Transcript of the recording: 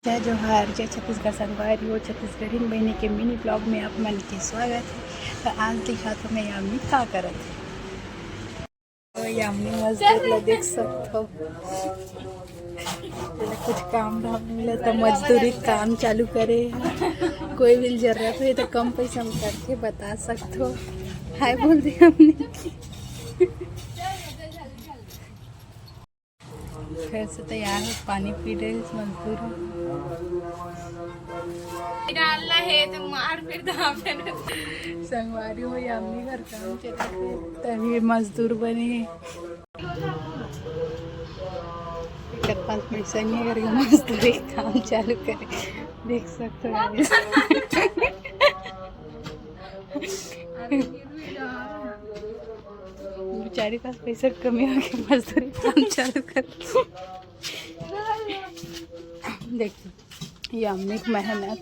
जय जोहार, जय छत्तीसगढ़ संगवारी हो। छत्तीसगढ़ी बहनी के मिनी ब्लॉग में आप मन के स्वागत है। तो आज दिखात हो मैं यामिनी का करत है। तो यामिनी मजदूर ला देख सकते हो, कुछ काम धाम मिला तो मजदूरी काम चालू करे। कोई भी जरूरत हो तो कम पैसा में करके बता सकते हो। हाय बोल दे हमने। फिर से तैयार हो, पानी पी रहे मजदूर डालना है तो मार फिर संगवारी हो यामिनी घर काम चलते तभी मजदूर बने। एक पास पैसा नहीं करके मजदूरी काम चालू करे, देख सकते हो। बेचारी पास पैसा कमी हो गया, मजदूरी काम चालू कर। देखो यामिनी की मेहनत।